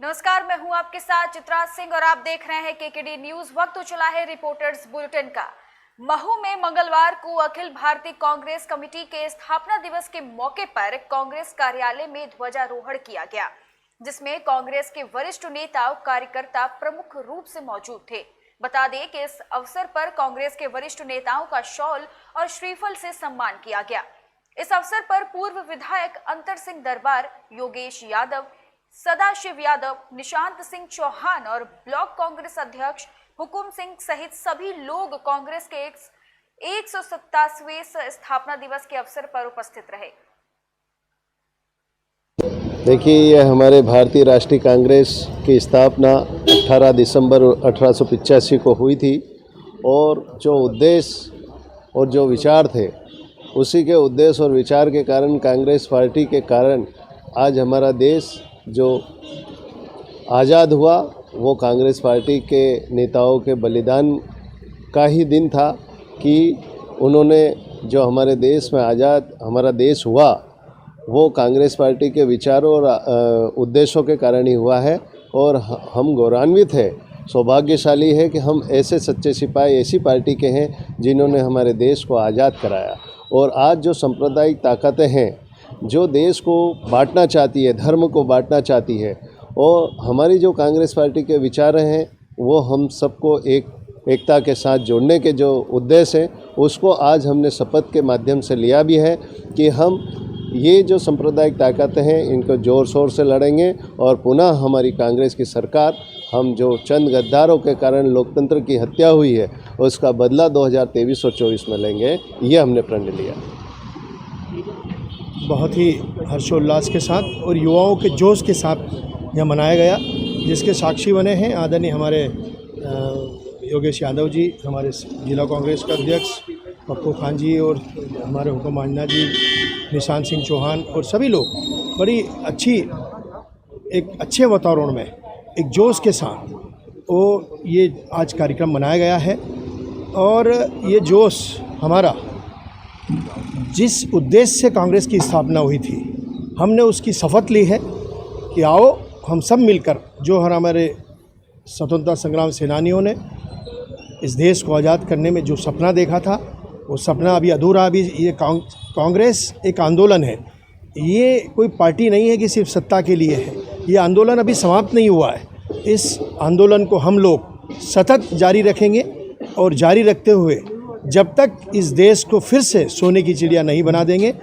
नमस्कार, मैं हूं आपके साथ चित्राज सिंह और आप देख रहे हैं केकेडी न्यूज। वक्त हो चला है रिपोर्टर्स बुलेटिन का। महू में मंगलवार को अखिल भारतीय कांग्रेस कमेटी के स्थापना दिवस के मौके पर कांग्रेस कार्यालय में ध्वजारोहण किया गया, जिसमें कांग्रेस के वरिष्ठ नेता और कार्यकर्ता प्रमुख रूप से मौजूद थे। बता दें कि इस अवसर पर कांग्रेस के वरिष्ठ नेताओं का शॉल और श्रीफल से सम्मान किया गया। इस अवसर पर पूर्व विधायक अंतर सिंह दरबार, योगेश यादव, सदाशिव यादव, निशांत सिंह चौहान और ब्लॉक कांग्रेस अध्यक्ष हुकुम सिंह सहित सभी लोग कांग्रेस के 187वें स्थापना दिवस के अवसर पर उपस्थित रहे। देखिए, यह हमारे भारतीय राष्ट्रीय कांग्रेस की स्थापना 18 दिसंबर 1885 को हुई थी और जो उद्देश्य और जो विचार थे, उसी के उद्देश्य और विचार के कारण कांग्रेस पार्टी के कारण आज हमारा देश जो आज़ाद हुआ, वो कांग्रेस पार्टी के नेताओं के बलिदान का ही दिन था कि उन्होंने जो हमारे देश में आज़ाद हमारा देश हुआ, वो कांग्रेस पार्टी के विचारों और उद्देश्यों के कारण ही हुआ है। और हम गौरवान्वित हैं, सौभाग्यशाली है कि हम ऐसे सच्चे सिपाही ऐसी पार्टी के हैं जिन्होंने हमारे देश को आज़ाद कराया। और आज जो सांप्रदायिक ताकतें हैं, जो देश को बांटना चाहती है, धर्म को बांटना चाहती है, और हमारी जो कांग्रेस पार्टी के विचार हैं, वो हम सबको एकता के साथ जोड़ने के जो उद्देश्य हैं, उसको आज हमने शपथ के माध्यम से लिया भी है कि हम ये जो सांप्रदायिक ताकतें हैं, इनको ज़ोर शोर से लड़ेंगे और पुनः हमारी कांग्रेस की सरकार, हम जो चंद गद्दारों के कारण लोकतंत्र की हत्या हुई है, उसका बदला 2023 और 24 में लेंगे। ये हमने प्रण लिया। बहुत ही हर्षोल्लास के साथ और युवाओं के जोश के साथ यह मनाया गया, जिसके साक्षी बने हैं आदरणीय हमारे योगेश यादव जी, हमारे जिला कांग्रेस का अध्यक्ष पप्पू खान जी, और हमारे हुकुम आंजना जी, निशांत सिंह चौहान और सभी लोग बड़ी एक अच्छे वातावरण में एक जोश के साथ वो ये आज कार्यक्रम मनाया गया है। और ये जोश हमारा जिस उद्देश्य से कांग्रेस की स्थापना हुई थी, हमने उसकी शपथ ली है कि आओ हम सब मिलकर, जो हमारे स्वतंत्रता संग्राम सेनानियों ने इस देश को आज़ाद करने में जो सपना देखा था, वो सपना अभी अधूरा। अभी ये कांग्रेस एक आंदोलन है, ये कोई पार्टी नहीं है कि सिर्फ सत्ता के लिए है। ये आंदोलन अभी समाप्त नहीं हुआ है। इस आंदोलन को हम लोग सतत जारी रखेंगे और जारी रखते हुए जब तक इस देश को फिर से सोने की चिड़िया नहीं बना देंगे,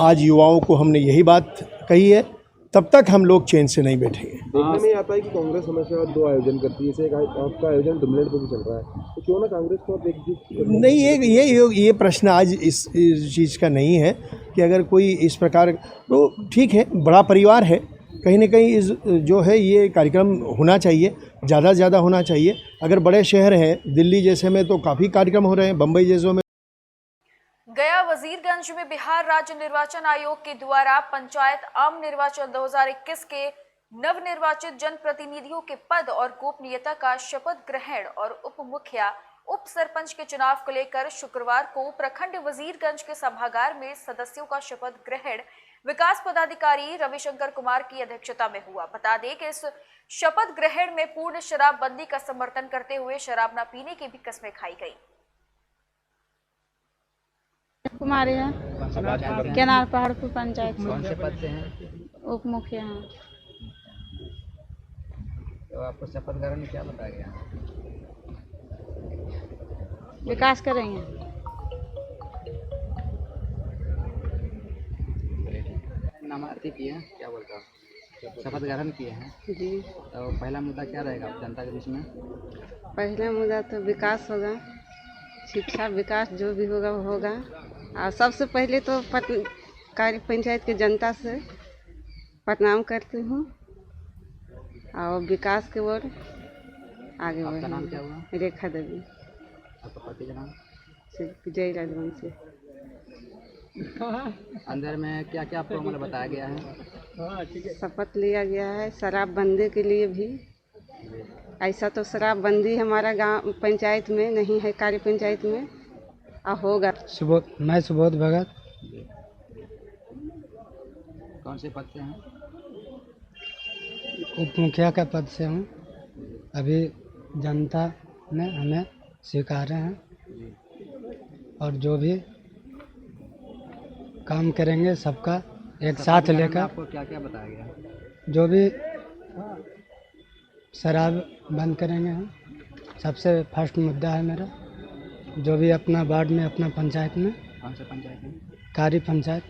आज युवाओं को हमने यही बात कही है, तब तक हम लोग चैन से नहीं बैठेंगे। देखने में आता है कि कांग्रेस हमेशा दो आयोजन करती है, जैसे आपका आयोजन डुमलेट पे भी चल रहा है, तो क्यों ना कांग्रेस को आप एकजुट नहीं, ये प्रश्न आज इस चीज़ का नहीं है कि अगर कोई इस प्रकार, तो ठीक है, बड़ा परिवार है, कहीं ना कहीं इस जो है ये कार्यक्रम होना चाहिए, ज़्यादा से ज़्यादा होना चाहिए। अगर बड़े शहर हैं, दिल्ली जैसे में तो काफ़ी कार्यक्रम हो रहे हैं, बम्बई जैसों में। गया वजीरगंज में बिहार राज्य निर्वाचन आयोग के द्वारा पंचायत आम निर्वाचन 2021 के नवनिर्वाचित जनप्रतिनिधियों के पद और गोपनीयता का शपथ ग्रहण और उप मुखिया उप सरपंच के चुनाव को लेकर शुक्रवार को प्रखंड वजीरगंज के सभागार में सदस्यों का शपथ ग्रहण विकास पदाधिकारी रविशंकर कुमार की अध्यक्षता में हुआ। बता दें कि इस शपथ ग्रहण में पूर्ण शराबबंदी का समर्थन करते हुए शराब न पीने की भी कस्में खाई गई। कुमारी है, केनार पहाड़पुर पंचायत से उप मुखिया हैं। तो आपको शपथ ग्रहण में क्या बताया गया? विकास करेंगे। नामांकित किए हैं, क्या बोलता हूँ, शपथ ग्रहण किए हैं जी। तो पहला मुद्दा क्या रहेगा जनता के बीच में? पहला मुद्दा तो विकास होगा, शिक्षा विकास जो भी होगा वो होगा। और सबसे पहले तो कार्य पंचायत के जनता से प्रणाम करती हूँ और विकास के ओर आगे बढ़ेंगे। आपका नाम क्या हुआ? रेखा देवी। आपका पति का नाम? जय राजवंशी। अंदर में क्या क्या आपको मतलब बताया गया है? शपथ लिया गया है शराबबंदी के लिए भी। ऐसा तो शराबबंदी हमारा गांव पंचायत में नहीं है, कार्य पंचायत में होगा। मैं सुबोध भगत। कौन से पद से हैं? उप मुखिया के पद से हूँ। अभी जनता ने हमें स्वीकारे हैं और जो भी काम करेंगे सबका एक साथ लेकर। आपको क्या क्या बताया गया? जो भी शराब बंद करेंगे हम, सबसे फर्स्ट मुद्दा है मेरा। जो भी अपना वार्ड में, अपना पंचायत में, कौन सा पंचायत में? कारी पंचायत,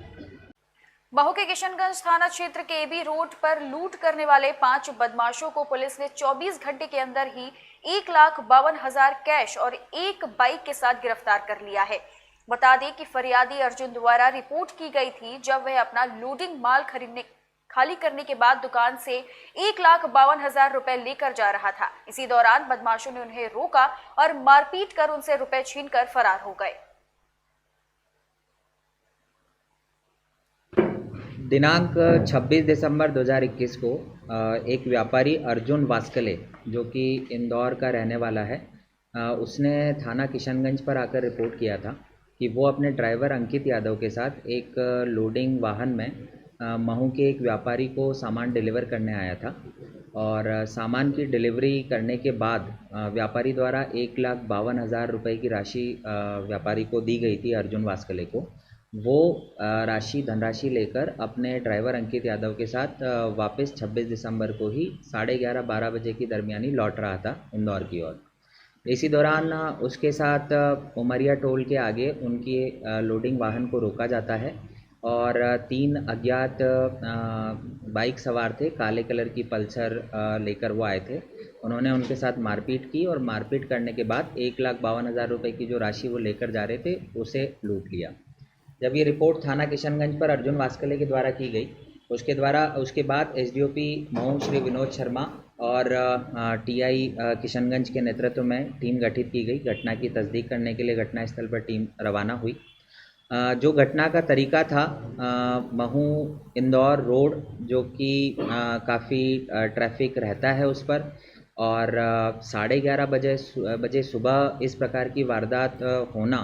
महू के किशनगंज थाना क्षेत्र के एबी रोड पर लूट करने वाले 5 बदमाशों को पुलिस ने 24 घंटे के अंदर ही 1,52,000 कैश और एक बाइक के साथ गिरफ्तार कर लिया है। बता दें कि फरियादी अर्जुन द्वारा रिपोर्ट की गई थी जब वह अपना लोडिंग माल खाली करने के बाद दुकान से 1,52,000 रुपए लेकर जा रहा था। इसी दौरान बदमाशों ने उन्हें रोका और मारपीट कर उनसे रुपए छीनकर फरार हो गए। दिनांक 26 दिसंबर 2021 को एक व्यापारी अर्जुन वास्कले जो कि इंदौर का रहने वाला है, उसने थाना किशनगंज पर आकर रिपोर्ट किया था कि वो अपने ड्राइवर अंकित यादव के साथ एक लोडिंग वाहन में महू के एक व्यापारी को सामान डिलीवर करने आया था और सामान की डिलीवरी करने के बाद व्यापारी द्वारा 1,52,000 रुपये की राशि व्यापारी को दी गई थी अर्जुन वास्कले को। वो धनराशि लेकर अपने ड्राइवर अंकित यादव के साथ वापस 26 दिसंबर को ही 11:30-12 बजे की दरमियानी लौट रहा था इंदौर की ओर। इसी दौरान उसके साथ उमरिया टोल के आगे उनकी लोडिंग वाहन को रोका जाता है और 3 अज्ञात बाइक सवार थे, काले कलर की पल्सर लेकर वो आए थे। उन्होंने उनके साथ मारपीट की और मारपीट करने के बाद 1,52,000 रुपये की जो राशि वो लेकर जा रहे थे उसे लूट लिया। जब ये रिपोर्ट थाना किशनगंज पर अर्जुन वास्कले के द्वारा की गई, उसके बाद एसडीओपी महू श्री विनोद शर्मा और टीआई किशनगंज के नेतृत्व में टीम गठित की गई। घटना की तस्दीक करने के लिए घटनास्थल पर टीम रवाना हुई। जो घटना का तरीका था, महू इंदौर रोड जो कि काफ़ी ट्रैफिक रहता है उस पर, और 11:30 बजे सुबह इस प्रकार की वारदात होना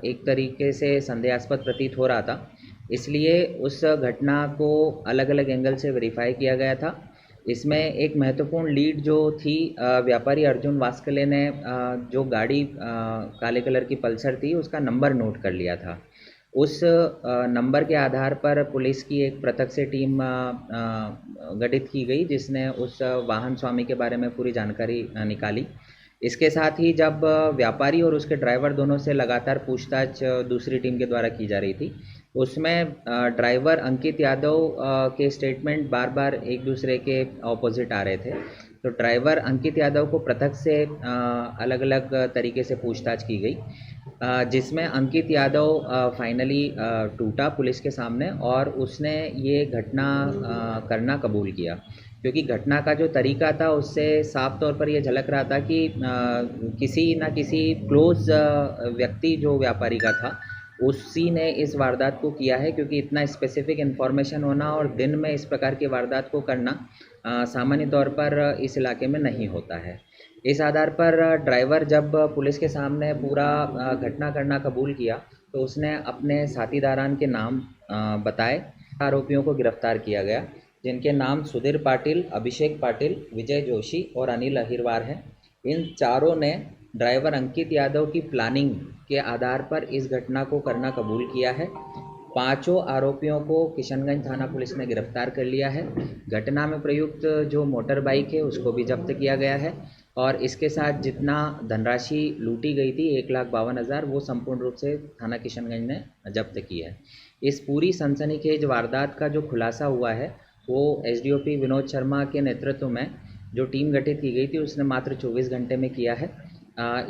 एक तरीके से संदेहास्पद प्रतीत हो रहा था। इसलिए उस घटना को अलग अलग एंगल से वेरीफाई किया गया था। इसमें एक महत्वपूर्ण लीड जो थी, व्यापारी अर्जुन वास्कले ने जो गाड़ी काले कलर की पल्सर थी उसका नंबर नोट कर लिया था। उस नंबर के आधार पर पुलिस की एक पृथक से टीम गठित की गई जिसने उस वाहन स्वामी के बारे में पूरी जानकारी निकाली। इसके साथ ही जब व्यापारी और उसके ड्राइवर दोनों से लगातार पूछताछ दूसरी टीम के द्वारा की जा रही थी, उसमें ड्राइवर अंकित यादव के स्टेटमेंट बार बार एक दूसरे के ऑपोजिट आ रहे थे। तो ड्राइवर अंकित यादव को पृथक से अलग अलग तरीके से पूछताछ की गई, जिसमें अंकित यादव फाइनली टूटा पुलिस के सामने और उसने ये घटना करना कबूल किया, क्योंकि घटना का जो तरीका था उससे साफ तौर पर यह झलक रहा था कि किसी न किसी क्लोज व्यक्ति जो व्यापारी का था उसी ने इस वारदात को किया है, क्योंकि इतना स्पेसिफिक इन्फॉर्मेशन होना और दिन में इस प्रकार की वारदात को करना सामान्य तौर पर इस इलाके में नहीं होता है। इस आधार पर ड्राइवर जब पुलिस के सामने पूरा घटना करना कबूल किया तो उसने अपने साथीदारान के नाम बताए। आरोपियों को गिरफ्तार किया गया, जिनके नाम सुधीर पाटिल, अभिषेक पाटिल, विजय जोशी और अनिल अहिरवार हैं। इन चारों ने ड्राइवर अंकित यादव की प्लानिंग के आधार पर इस घटना को करना कबूल किया है। पांचों आरोपियों को किशनगंज थाना पुलिस ने गिरफ्तार कर लिया है। घटना में प्रयुक्त जो मोटर बाइक है उसको भी जब्त किया गया है और इसके साथ जितना धनराशि लूटी गई थी 1,52,000 वो संपूर्ण रूप से थाना किशनगंज ने जब्त की है। इस पूरी सनसनीखेज वारदात का जो खुलासा हुआ है वो एसडीओपी विनोद शर्मा के नेतृत्व में जो टीम गठित की गई थी उसने मात्र 24 घंटे में किया है।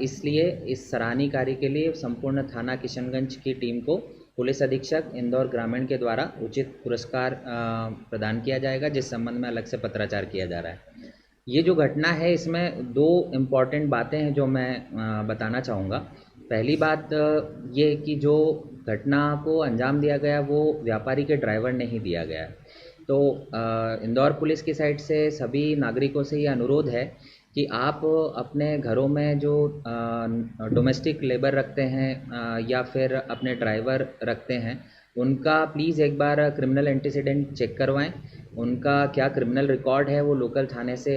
इसलिए इस सराहनीय कार्य के लिए संपूर्ण थाना किशनगंज की टीम को पुलिस अधीक्षक इंदौर ग्रामीण के द्वारा उचित पुरस्कार प्रदान किया जाएगा, जिस संबंध में अलग से पत्राचार किया जा रहा है। ये जो घटना है इसमें 2 इम्पॉर्टेंट बातें हैं जो मैं बताना चाहूँगा। पहली बात ये कि जो घटना को अंजाम दिया गया वो व्यापारी के ड्राइवर ने ही दिया गया। तो इंदौर पुलिस की साइड से सभी नागरिकों से ये अनुरोध है कि आप अपने घरों में जो डोमेस्टिक लेबर रखते हैं या फिर अपने ड्राइवर रखते हैं उनका प्लीज़ एक बार क्रिमिनल एंटीसीडेंट चेक करवाएं। उनका क्या क्रिमिनल रिकॉर्ड है वो लोकल थाने से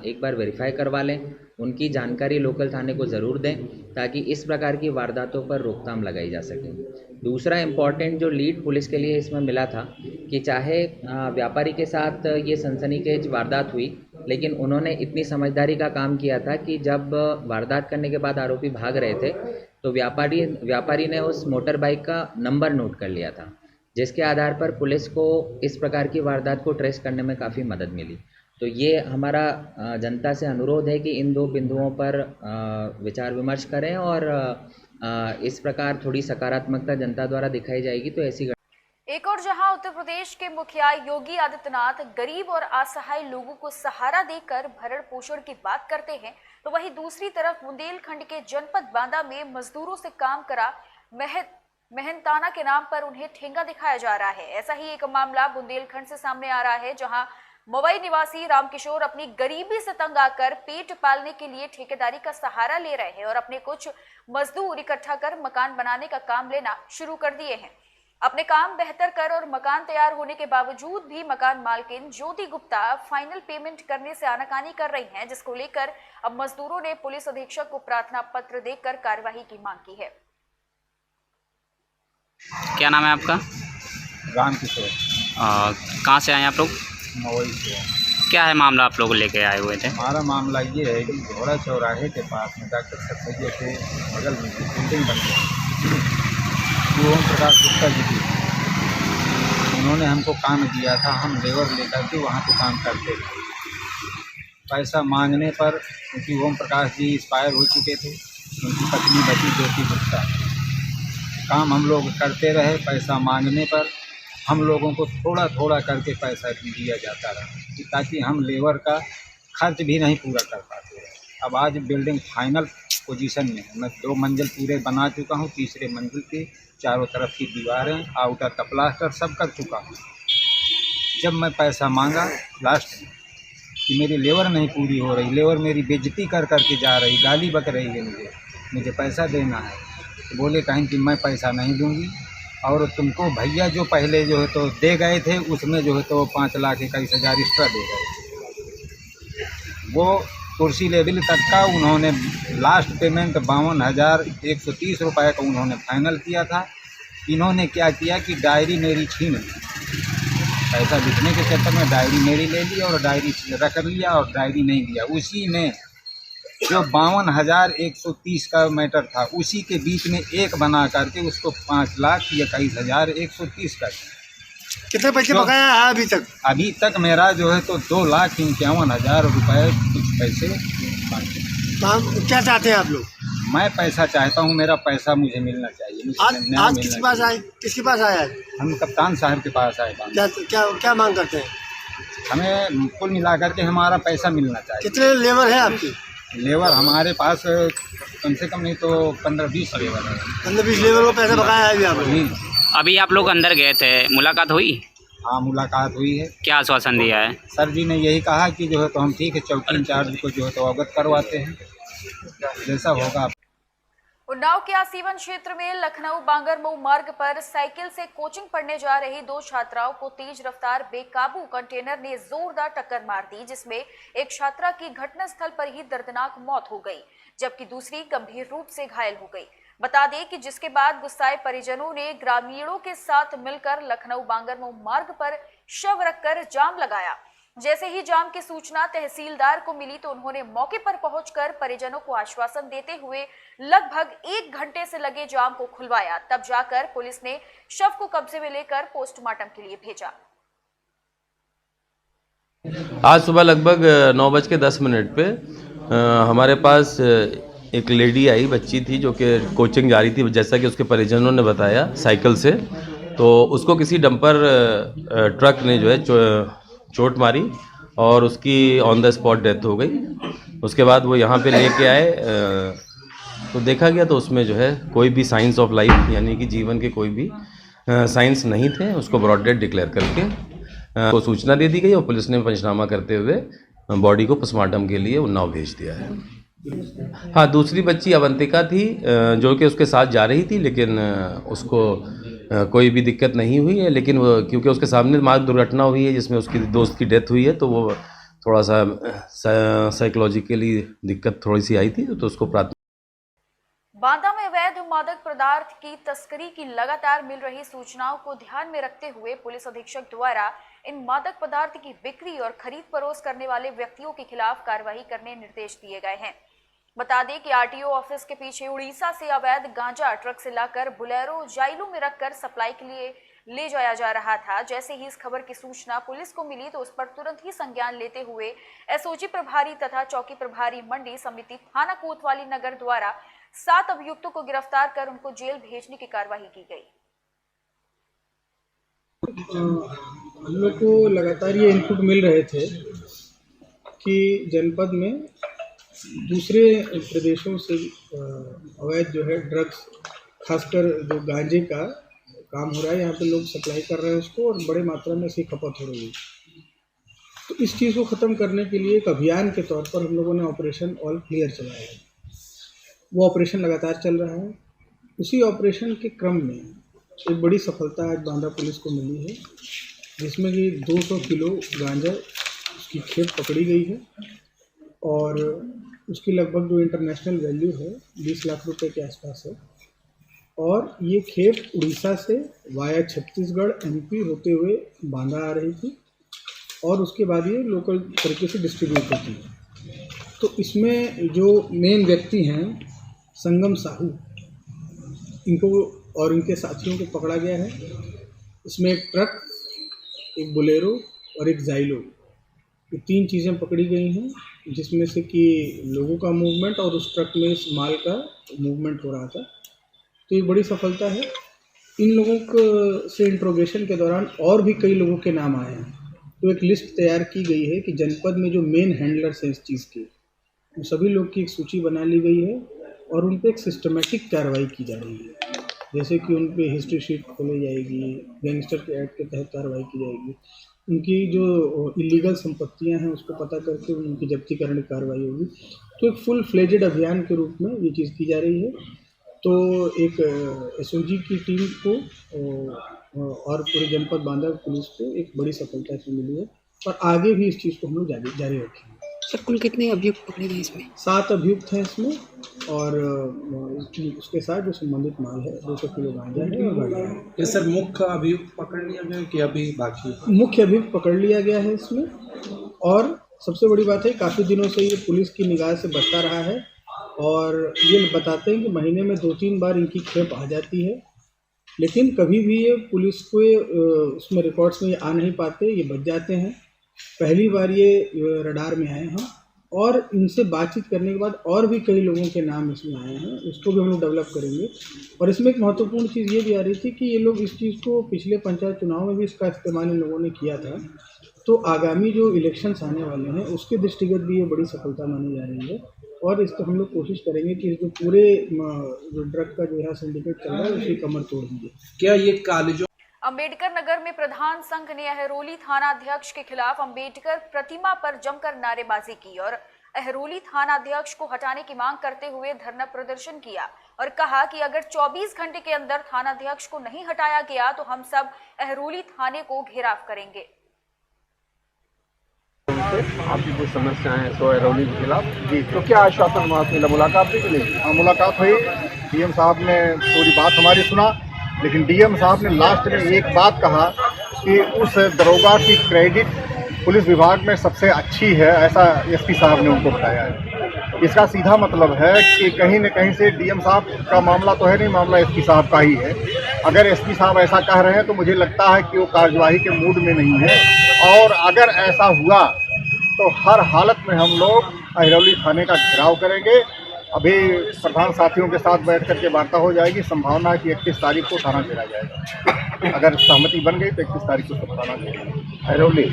एक बार वेरीफाई करवा लें, उनकी जानकारी लोकल थाने को ज़रूर दें ताकि इस प्रकार की वारदातों पर रोकथाम लगाई जा सके। दूसरा इम्पॉर्टेंट जो लीड पुलिस के लिए इसमें मिला था कि चाहे व्यापारी के साथ ये सनसनीखेज वारदात हुई, लेकिन उन्होंने इतनी समझदारी का काम किया था कि जब वारदात करने के बाद आरोपी भाग रहे थे तो व्यापारी ने उस मोटर बाइक का नंबर नोट कर लिया था, जिसके आधार पर पुलिस को इस प्रकार की वारदात को ट्रेस करने में काफ़ी मदद मिली। तो ये हमारा जनता से अनुरोध है कि इन दो बिंदुओं पर विचार विमर्श करें और इस प्रकार थोड़ी सकारात्मकता जनता द्वारा दिखाई जाएगी तो ऐसी। एक और जहां उत्तर प्रदेश के मुखिया योगी आदित्यनाथ गरीब और असहाय लोगों को सहारा देकर भरण पोषण की बात करते हैं, तो वहीं दूसरी तरफ बुंदेलखंड के जनपद बांदा में मजदूरों से काम करा मेहनताना के नाम पर उन्हें ठेंगा दिखाया जा रहा है। ऐसा ही एक मामला बुंदेलखंड से सामने आ रहा है, जहां मवई निवासी रामकिशोर अपनी गरीबी से तंग आकर पेट पालने के लिए ठेकेदारी का सहारा ले रहे हैं और अपने कुछ मजदूर इकट्ठा कर मकान बनाने का काम लेना शुरू कर दिए हैं। अपने काम बेहतर कर और मकान तैयार होने के बावजूद भी मकान मालकिन ज्योति गुप्ता फाइनल पेमेंट करने से आनाकानी कर रही हैं, जिसको लेकर अब मजदूरों ने पुलिस अधीक्षक को प्रार्थना पत्र देकर कार्यवाही की मांग की है। क्या नाम है आपका? रामकिशोर। कहाँ से आए आप लोग? मवई से। क्या है मामला आप लोग लेके आए हुए थे? हमारा मामला ये है कि घोड़ा चौराहे के पास में डॉक्टर सतैया के बगल में बिल्डिंग बन गई, ओम प्रकाश गुप्ता जी की। उन्होंने हमको काम दिया था, हम लेबर लेकर के वहाँ पे काम करते थे। पैसा मांगने पर, क्योंकि ओम प्रकाश जी एक्सपायर हो चुके थे, उनकी पत्नी बची ज्योति गुप्ता, काम हम लोग करते रहे। पैसा मांगने पर हम लोगों को थोड़ा थोड़ा करके पैसा दिया जाता रहा, ताकि हम लेबर का खर्च भी नहीं पूरा कर पाते रहे। अब आज बिल्डिंग फाइनल पोजीशन में है, मैं 2 मंजिल पूरे बना चुका हूँ, तीसरे मंजिल की चारों तरफ की दीवारें, आउटर का प्लास्टर सब कर चुका हूँ। जब मैं पैसा मांगा लास्ट में कि मेरी लेबर नहीं पूरी हो रही, लेबर मेरी बेइज्जती कर करके जा रही, गाली बक रही है, मुझे पैसा देना है, तो बोले कहीं कि मैं पैसा नहीं दूंगी और तुमको भैया जो पहले जो है तो दे गए थे उसमें जो है तो 5,21,000 एक्स्ट्रा दे गए। वो कुर्सी लेवल तक का उन्होंने लास्ट पेमेंट 52,130 रुपये का उन्होंने फाइनल किया था। इन्होंने क्या किया कि डायरी मेरी छीन ली, पैसा लिखने के चक्कर में डायरी मेरी ले ली और डायरी रख लिया और डायरी नहीं दिया। उसी में जो 52,130 का मैटर था उसी के बीच में एक बना करके उसको 5,21,130 कर। कितने पैसे बकाया है अभी तक? अभी तक मेरा जो है तो 2,51,000 रुपये कुछ पैसे बाकी। तो हम क्या चाहते हैं आप लोग? मैं पैसा चाहता हूँ, मेरा पैसा मुझे मिलना चाहिए। आज किसके पास आए? किसके पास आया है? हम कप्तान साहब के पास आए। क्या क्या क्या मांग करते हैं? हमें कुल मिलाकर के हमारा पैसा मिलना चाहिए। कितने लेबर है आपकी? लेबर हमारे पास कम से कम नहीं तो 15-20 लेबर है। 15-20 लेबर को पैसा बकाया है अभी आप लोग? अभी आप लोग अंदर गए थे, मुलाकात हुई? हाँ, मुलाकात हुई है। क्या आश्वासन दिया है? सर जी ने यही कहा कि जो है तो हम ठीक है, चौकी इंचार्ज को जो है तो अवगत करवाते हैं, जैसा होगा। उन्नाव के आसीवन क्षेत्र में लखनऊ बांगरमऊ मार्ग पर साइकिल से कोचिंग पढ़ने जा रही 2 छात्राओं को तेज रफ्तार बेकाबू कंटेनर ने जोरदार टक्कर मार दी, जिसमें एक छात्रा की घटनास्थल पर ही दर्दनाक मौत हो गई, जबकि दूसरी गंभीर रूप से घायल हो गई। बता दें कि जिसके बाद गुस्साए परिजनों ने ग्रामीणों के साथ मिलकर लखनऊ बांगरमऊ मार्ग पर शव रखकर जाम लगाया। जैसे ही जाम की सूचना तहसीलदार को मिली तो उन्होंने मौके पर पहुंचकर परिजनों को आश्वासन देते हुए लगभग 1 घंटे से लगे जाम को खुलवाया। तब जाकर पुलिस ने शव को कब्जे में लेकर पोस्टमार्टम के लिए भेजा। आज सुबह लगभग 9:10 पे हमारे पास एक लेडी आई, बच्ची थी जो कि कोचिंग जा रही थी, जैसा कि उसके परिजनों ने बताया, साइकिल से। तो उसको किसी डंपर ट्रक ने जो है चोट मारी और उसकी ऑन द स्पॉट डेथ हो गई। उसके बाद वो यहाँ पे लेके आए तो देखा गया तो उसमें जो है कोई भी साइंस ऑफ लाइफ यानी कि जीवन के कोई भी साइंस नहीं थे। उसको ब्रॉड डेड डिक्लेयर करके को सूचना दे दी गई और पुलिस ने पंचनामा करते हुए बॉडी को पोस्टमार्टम के लिए उन्नाव भेज दिया है। हाँ, दूसरी बच्ची अवंतिका थी जो कि उसके साथ जा रही थी, लेकिन उसको कोई भी दिक्कत नहीं हुई है, लेकिन वो क्योंकि उसके सामने मार्ग दुर्घटना हुई है जिसमें उसकी दोस्त की डेथ हुई है, तो वो थोड़ा सा साइकोलॉजिकली दिक्कत थोड़ी सी आई थी, तो उसको प्राथमिक। बांदा में अवैध मादक पदार्थ की तस्करी की लगातार मिल रही सूचनाओं को ध्यान में रखते हुए पुलिस अधीक्षक द्वारा इन मादक पदार्थ की बिक्री और खरीद फरोख्त करने वाले व्यक्तियों के खिलाफ कार्रवाई करने निर्देश दिए गए हैं। बता दें कि आरटीओ ऑफिस के पीछे उड़ीसा से अवैध गांजा ट्रक से लाकर बुलेरो जाइलू में रखकर सप्लाई के लिए ले जाया जा रहा था। जैसे ही इस खबर की सूचना पुलिस को मिली तो उस पर तुरंत ही संज्ञान लेते हुए एसओजी प्रभारी तथा चौकी प्रभारी मंडी समिति थाना कोतवाली नगर द्वारा 7 अभियुक्तों को गिरफ्तार कर उनको जेल भेजने की कार्रवाई की गई। हम लोग को लगातार ये इनपुट मिल रहे थे कि जनपद में दूसरे प्रदेशों से अवैध जो है ड्रग्स, खासकर जो गांजे का काम हो रहा है, यहाँ पे लोग सप्लाई कर रहे हैं उसको और बड़े मात्रा में इसकी खपत हो रही है। तो इस चीज़ को ख़त्म करने के लिए एक अभियान के तौर पर हम लोगों ने ऑपरेशन ऑल क्लियर चलाया है। वो ऑपरेशन लगातार चल रहा है। उसी ऑपरेशन के क्रम में एक बड़ी सफलता आज बांदा पुलिस को मिली है, जिसमें कि 200 किलो गांजा उसकी खेप पकड़ी गई है और उसकी लगभग जो इंटरनेशनल वैल्यू है 20 लाख रुपए के आसपास है। और ये खेप उड़ीसा से वाया छत्तीसगढ़ एमपी होते हुए बांदा आ रही थी और उसके बाद ये लोकल तरीके से डिस्ट्रीब्यूट होती है। तो इसमें जो मेन व्यक्ति हैं संगम साहू, इनको और इनके साथियों को पकड़ा गया है। इसमें एक ट्रक, एक बोलेरो और एक जाइलो, ये 3 चीज़ें पकड़ी गई हैं, जिसमें से कि लोगों का मूवमेंट और उस ट्रक में इस माल का मूवमेंट हो रहा था। तो ये बड़ी सफलता है। इन लोगों को से इंट्रोगेशन के दौरान और भी कई लोगों के नाम आए हैं। तो एक लिस्ट तैयार की गई है कि जनपद में जो मेन हैंडलर्स हैं इस चीज़ के, उन सभी लोग की एक सूची बना ली गई है और उन पर एक सिस्टमेटिक कार्रवाई की जा रही है। जैसे कि उन पर हिस्ट्री शीट खोली जाएगी, गैंगस्टर के एक्ट के तहत कार्रवाई की जाएगी, उनकी जो इलीगल संपत्तियां हैं उसको पता करके उनकी जब्तीकरण की कार्रवाई होगी। तो एक फुल फ्लेजेड अभियान के रूप में ये चीज़ की जा रही है। तो एक एसओजी की टीम को और पूरे जनपद बांदा पुलिस को एक बड़ी सफलता इसमें मिली है और आगे भी इस चीज़ को हम लोग जारी रखेंगे। सर, कुल कितने अभियुक्त पकड़े गए इसमें? 7 अभियुक्त हैं इसमें और उसके साथ जो संबंधित माल है 200 किलो गांजा है और गांजा है। ये सर मुख्य अभियुक्त पकड़ लिया गया कि अभी बाकी? मुख्य अभियुक्त पकड़ लिया गया है इसमें और सबसे बड़ी बात है काफ़ी दिनों से ये पुलिस की निगाह से बचता रहा है और ये बताते हैं कि महीने में 2-3 बार इनकी खेप आ जाती है, लेकिन कभी भी ये पुलिस को उसमें रिकॉर्ड्स में ये आ नहीं पाते, ये बच जाते हैं। पहली बार ये रडार में आए हैं और इनसे बातचीत करने के बाद और भी कई लोगों के नाम इसमें आए हैं, उसको भी हम लोग डेवलप करेंगे। और इसमें एक महत्वपूर्ण चीज़ ये भी आ रही थी कि ये लोग इस चीज़ को पिछले पंचायत चुनाव में भी इसका इस्तेमाल इन लोगों ने किया था, तो आगामी जो इलेक्शंस आने वाले हैं उसके दृष्टिगत भी ये बड़ी सफलता मानी जा रही है। और इसको हम लोग कोशिश करेंगे कि जो पूरे जो ड्रग का जो है सिंडिकेट चल रहा है उसकी कमर तोड़ दीजिए। क्या ये कॉलेजों अंबेडकर नगर में प्रधान संघ ने अहरोली थाना अध्यक्ष के खिलाफ अंबेडकर प्रतिमा पर जमकर नारेबाजी की और अहरोली थाना अध्यक्ष को हटाने की मांग करते हुए धरना प्रदर्शन किया और कहा कि अगर 24 घंटे के अंदर थाना अध्यक्ष को नहीं हटाया गया तो हम सब अहरोली थाने को घेराव करेंगे। आपकी कुछ समस्याएं हैं तो अहरोली के खिलाफ जी, तो क्या आश्वासन वहाँ से मुलाकात भी मिली? हाँ, मुलाकात हुई। डीएम साहब ने पूरी बात हमारी सुना, लेकिन डीएम साहब ने लास्ट में एक बात कहा कि उस दरोगा की क्रेडिट पुलिस विभाग में सबसे अच्छी है, ऐसा एसपी साहब ने उनको बताया है। इसका सीधा मतलब है कि कहीं न कहीं से डीएम साहब का मामला तो है नहीं, मामला एसपी साहब का ही है। अगर एसपी साहब ऐसा कह रहे हैं तो मुझे लगता है कि वो कार्यवाही के मूड में नहीं है, और अगर ऐसा हुआ तो हर हालत में हम लोग अहरौली थाने का घेराव करेंगे। अभी प्रधान साथियों के साथ बैठ करके वार्ता हो जाएगी। संभावना है कि 31 तारीख को थाना घेरा जाएगा। अगर सहमति बन गई तो 31 तारीख को सब थाना घेरा अहरौली।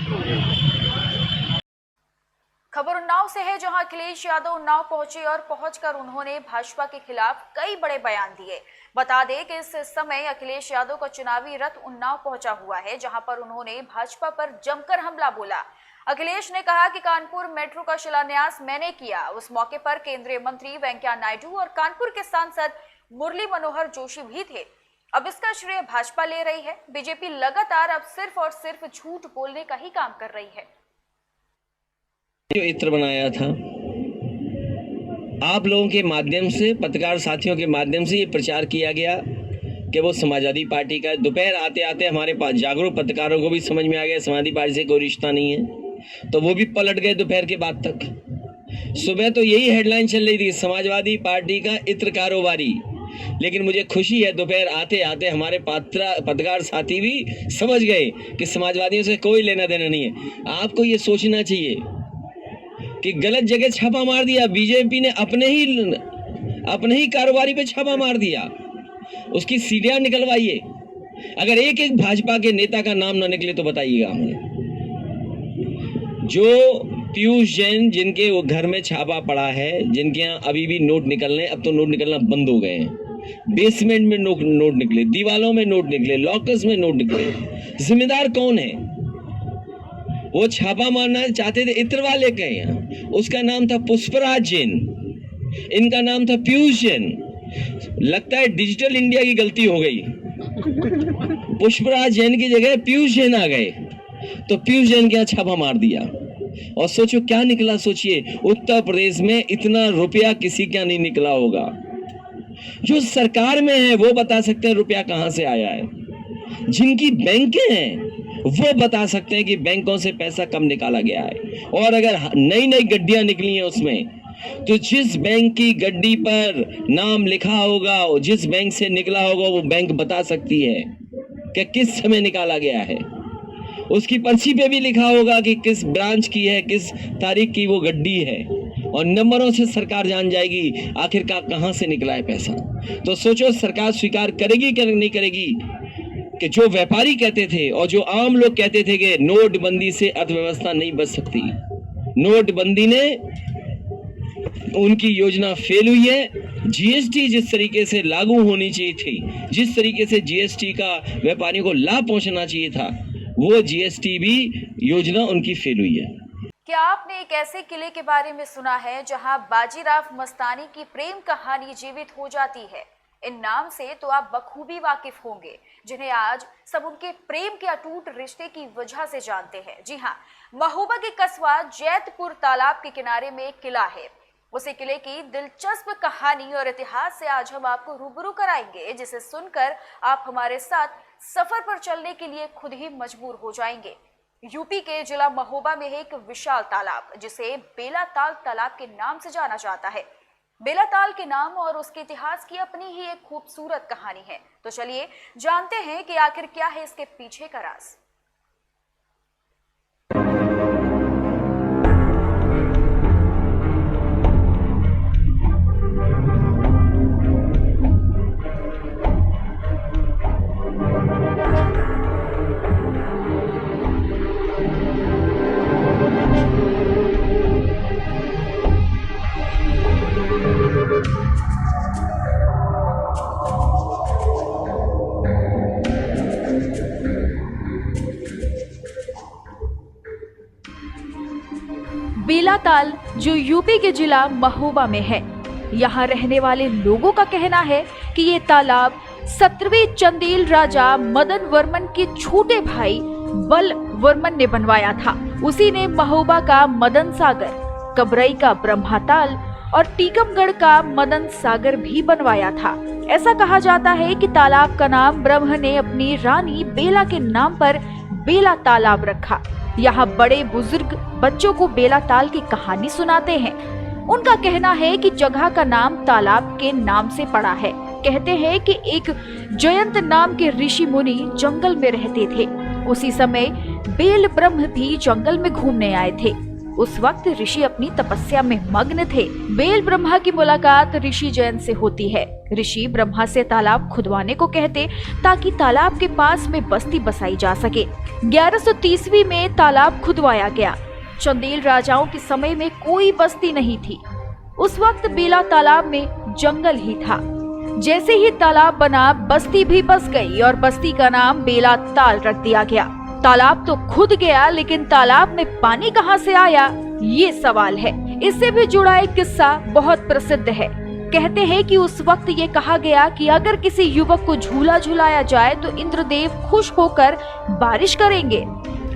खबर उन्नाव से है, जहां अखिलेश यादव उन्नाव पहुंचे और पहुंचकर उन्होंने भाजपा के खिलाफ कई बड़े बयान दिए। बता दें कि इस समय अखिलेश यादव का चुनावी रथ उन्नाव पहुंचा हुआ है, जहां पर उन्होंने भाजपा पर जमकर हमला बोला। अखिलेश ने कहा कि कानपुर मेट्रो का शिलान्यास मैंने किया। उस मौके पर केंद्रीय मंत्री वेंकैया नायडू और कानपुर के सांसद मुरली मनोहर जोशी भी थे। अब इसका श्रेय भाजपा ले रही है। बीजेपी लगातार अब सिर्फ और सिर्फ झूठ बोलने का ही काम कर रही है। जो इत्र बनाया था, आप लोगों के माध्यम से, पत्रकार साथियों के माध्यम से ये प्रचार किया गया कि वो समाजवादी पार्टी का। दोपहर आते आते हमारे पास जागरूक पत्रकारों को भी समझ में आ गया समाजवादी पार्टी से कोई रिश्ता नहीं है, तो वो भी पलट गए दोपहर के बाद तक। सुबह तो यही हेडलाइन चल रही थी, समाजवादी पार्टी का इत्र कारोबारी। लेकिन मुझे खुशी है दोपहर आते आते हमारे पत्रकार साथी भी समझ गए कि समाजवादियों से कोई लेना देना नहीं है। आपको ये सोचना चाहिए कि गलत जगह छापा मार दिया। बीजेपी ने अपने ही कारोबारी पे छापा मार दिया, उसकी सीढ़ियां निकलवाइए। अगर एक एक भाजपा के नेता का नाम ना निकले तो बताइएगा हमें। जो पीयूष जैन जिनके वो घर में छापा पड़ा है, जिनके यहाँ अभी भी नोट निकल रहे हैं, अब तो नोट निकलना बंद हो गए हैं। बेसमेंट में नोट निकले, दीवालों में नोट निकले, लॉकर्स में नोट निकले। जिम्मेदार कौन है? वो छापा मारना चाहते थे इत्र वाले के यहाँ, उसका नाम था पुष्पराज जैन, इनका नाम था पीयूष जैन। लगता है डिजिटल इंडिया की गलती हो गई, पुष्पराज जैन की जगह पीयूष जैन आ गए, तो पीयूष जैन के यहाँ छापा मार दिया। और सोचो क्या निकला, सोचिए उत्तर प्रदेश में इतना रुपया किसी का नहीं निकला होगा। जो सरकार में है वो बता सकते हैं रुपया कहां से आया है, जिनकी बैंकें हैं वो बता सकते हैं कि बैंकों से पैसा कम निकाला गया है। और अगर नई नई गड्डियां निकली हैं उसमें, तो जिस बैंक की गड्डी पर नाम लिखा होगा, जिस बैंक से निकला होगा, वो बैंक बता सकती है कि किस समय निकाला गया है। उसकी पर्ची पे भी लिखा होगा कि किस ब्रांच की है, किस तारीख की वो गड्डी है, और नंबरों से सरकार जान जाएगी आखिरकार कहां से निकला है पैसा। तो सोचो सरकार स्वीकार करेगी कि नहीं करेगी कि जो व्यापारी कहते थे और जो आम लोग कहते थे कि नोटबंदी से अर्थव्यवस्था नहीं बच सकती, नोटबंदी ने उनकी योजना फेल हुई है। जीएसटी जिस तरीके से लागू होनी चाहिए थी, जिस तरीके से जीएसटी का व्यापारियों को लाभ पहुंचना चाहिए था, वो जीएसटी भी योजना उनकी फेल हुई है। क्या आपने एक ऐसे किले के बारे में सुना है जहां बाजीराव मस्तानी की प्रेम कहानी जीवित हो जाती है? इन नाम से तो आप बखूबी वाकिफ होंगे, जिन्हें आज सब उनके प्रेम के अटूट रिश्ते की वजह से जानते हैं। जी हाँ, महोबा के कस्बा जैतपुर तालाब के किनारे में एक किला है। उसी किले की दिलचस्प कहानी और इतिहास से आज हम आपको रूबरू कराएंगे, जिसे सुनकर आप हमारे साथ सफर पर चलने के लिए खुद ही मजबूर हो जाएंगे। यूपी के जिला महोबा में है एक विशाल तालाब, जिसे बेलाताल तालाब के नाम से जाना जाता है। बेलाताल के नाम और उसके इतिहास की अपनी ही एक खूबसूरत कहानी है। तो चलिए जानते हैं कि आखिर क्या है इसके पीछे का राज। बेलाताल जो यूपी के जिला महोबा में है, यहाँ रहने वाले लोगों का कहना है कि ये तालाब 17वें चंदेल राजा मदन वर्मन के छोटे भाई बल वर्मन ने बनवाया था। उसी ने महोबा का मदन सागर, कबरई का ब्रह्माताल और टीकमगढ़ का मदन सागर भी बनवाया था। ऐसा कहा जाता है कि तालाब का नाम ब्रह्म ने अपनी रानी बेला के नाम पर बेला तालाब रखा। यहाँ बड़े बुजुर्ग बच्चों को बेलाताल की कहानी सुनाते हैं। उनका कहना है कि जगह का नाम तालाब के नाम से पड़ा है। कहते हैं कि एक जयंत नाम के ऋषि मुनि जंगल में रहते थे। उसी समय बेल ब्रह्म भी जंगल में घूमने आए थे। उस वक्त ऋषि अपनी तपस्या में मग्न थे। बेल ब्रह्मा की मुलाकात ऋषि जयंत से होती है। ऋषि ब्रह्मा से तालाब खुदवाने को कहते ताकि तालाब के पास में बस्ती बसाई जा सके। 1130 में तालाब खुदवाया गया। चंदेल राजाओं के समय में कोई बस्ती नहीं थी। उस वक्त बेला तालाब में जंगल ही था। जैसे ही तालाब बना, बस्ती भी बस गई और बस्ती का नाम बेला ताल रख दिया गया। तालाब तो खुद गया, लेकिन तालाब में पानी कहां से आया, ये सवाल है। इससे भी जुड़ा एक किस्सा बहुत प्रसिद्ध है। कहते हैं कि उस वक्त ये कहा गया कि अगर किसी युवक को झूला झुलाया जाए तो इंद्रदेव खुश होकर बारिश करेंगे।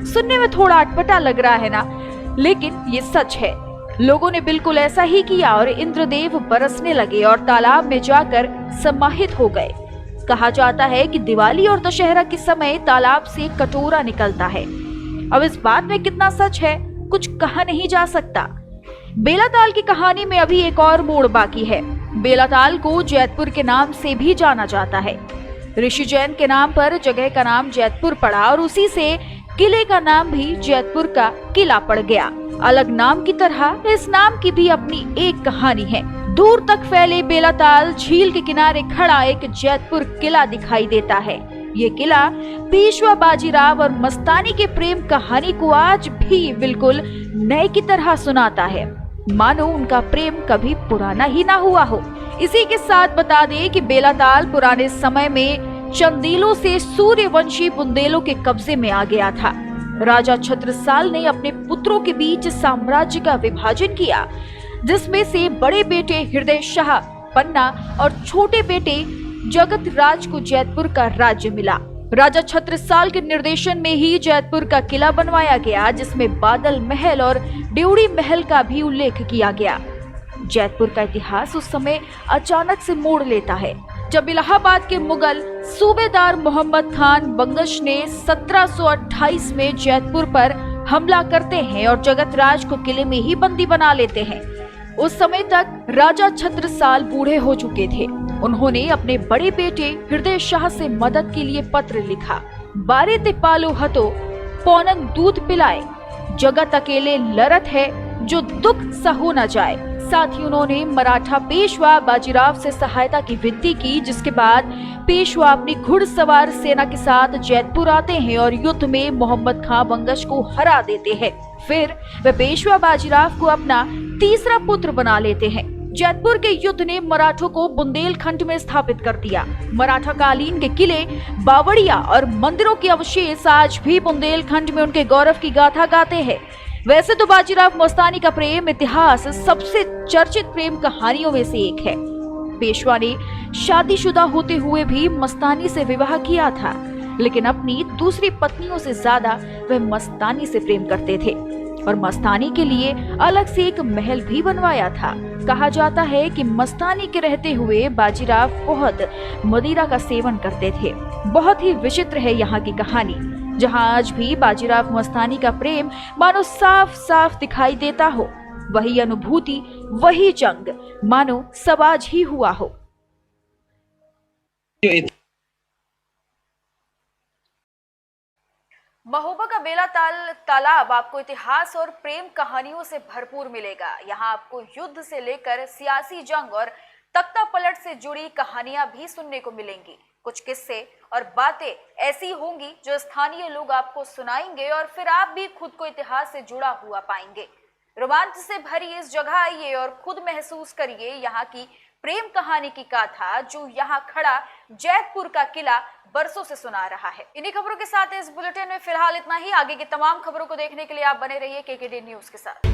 सुनने में थोड़ा अटपटा लग रहा है ना, लेकिन ये सच है। लोगों ने बिल्कुल ऐसा ही किया और इंद्रदेव बरसने लगे और तालाब में जाकर समाहित हो गए। कहा जाता है कि दिवाली और दशहरा के समय तालाब से कटोरा निकलता है। अब इस बात में कितना सच है कुछ कहा नहीं जा सकता। बेलाताल की कहानी में अभी एक और मोड़ बाकी है। बेलाताल को जैतपुर के नाम से भी जाना जाता है। ऋषि जैन के नाम पर जगह का नाम जैतपुर पड़ा और उसी से किले का नाम भी जैतपुर का किला पड़ गया। अलग नाम की तरह इस नाम की भी अपनी एक कहानी है। दूर तक फैले बेलाताल झील के किनारे खड़ा एक जैतपुर किला दिखाई देता है। ये किला पेशवा बाजीराव और मस्तानी के प्रेम कहानी को आज भी बिल्कुल नए की तरह सुनाता है, मानो उनका प्रेम कभी पुराना ही ना हुआ हो। इसी के साथ बता दें कि बेलाताल पुराने समय में चंदेलों से सूर्यवंशी बुंदेलों के कब्जे में आ गया था। राजा छत्रसाल ने अपने पुत्रों के बीच साम्राज्य का विभाजन किया, जिसमें से बड़े बेटे हृदय शाह पन्ना और छोटे बेटे जगत राज को जैतपुर का राज्य मिला। राजा छत्रसाल के निर्देशन में ही जैतपुर का किला बनवाया गया, जिसमें बादल महल और ड्योढ़ी महल का भी उल्लेख किया गया। जैतपुर का इतिहास उस समय अचानक से मोड़ लेता है जब इलाहाबाद के मुगल सूबेदार मोहम्मद खान बंगश ने 1728 में जैतपुर पर हमला करते हैं और जगत राज को किले में ही बंदी बना लेते हैं। उस समय तक राजा छत्रसाल बूढ़े हो चुके थे। उन्होंने अपने बड़े बेटे हृदय शाह से मदद के लिए पत्र लिखा। बारे ते पालो हतो पौनन दूध पिलाए, जगत अकेले लड़त है जो दुख सहो न जाए। साथ ही उन्होंने मराठा पेशवा बाजीराव से सहायता की विनती की, जिसके बाद पेशवा अपनी घुड़सवार सेना के साथ जैतपुर आते हैं और युद्ध में मोहम्मद खां बंगश को हरा देते हैं। फिर वे पेशवा बाजीराव को अपना तीसरा पुत्र बना लेते हैं। जैतपुर के युद्ध ने मराठों को बुंदेलखंड में स्थापित कर दिया। मराठा कालीन के किले, बावड़िया और मंदिरों के अवशेष आज भी बुंदेलखंड में उनके गौरव की गाथा गाते हैं। वैसे तो बाजीराव मस्तानी का प्रेम इतिहास सबसे चर्चित प्रेम कहानियों में से एक है। पेशवा ने शादीशुदा होते हुए भी मस्तानी से विवाह किया था, लेकिन अपनी दूसरी पत्नियों से ज्यादा वह मस्तानी से प्रेम करते थे और मस्तानी के लिए अलग से एक महल भी बनवाया था। कहा जाता है कि मस्तानी के रहते हुए बाजीराव बहुत मदिरा का सेवन करते थे। बहुत ही विचित्र है यहाँ की कहानी, जहाँ आज भी बाजीराव मस्तानी का प्रेम मानो साफ साफ दिखाई देता हो। वही अनुभूति, वही जंग, मानो सब आज ही हुआ हो। महोबा का बेलाताल तालाब आपको इतिहास और प्रेम कहानियों से भरपूर मिलेगा। यहाँ आपको युद्ध से लेकर सियासी जंग और तख्ता पलट से जुड़ी कहानियां भी सुनने को मिलेंगी। कुछ किस्से और बातें ऐसी होंगी जो स्थानीय लोग आपको सुनाएंगे और फिर आप भी खुद को इतिहास से जुड़ा हुआ पाएंगे। रोमांच से भरी इस जगह आइए और खुद महसूस करिए यहाँ की प्रेम कहानी की गाथा, जो यहाँ खड़ा जैतपुर का किला बरसों से सुना रहा है। इन्हीं खबरों के साथ इस बुलेटिन में फिलहाल इतना ही। आगे की तमाम खबरों को देखने के लिए आप बने रहिए केकेडी न्यूज के साथ।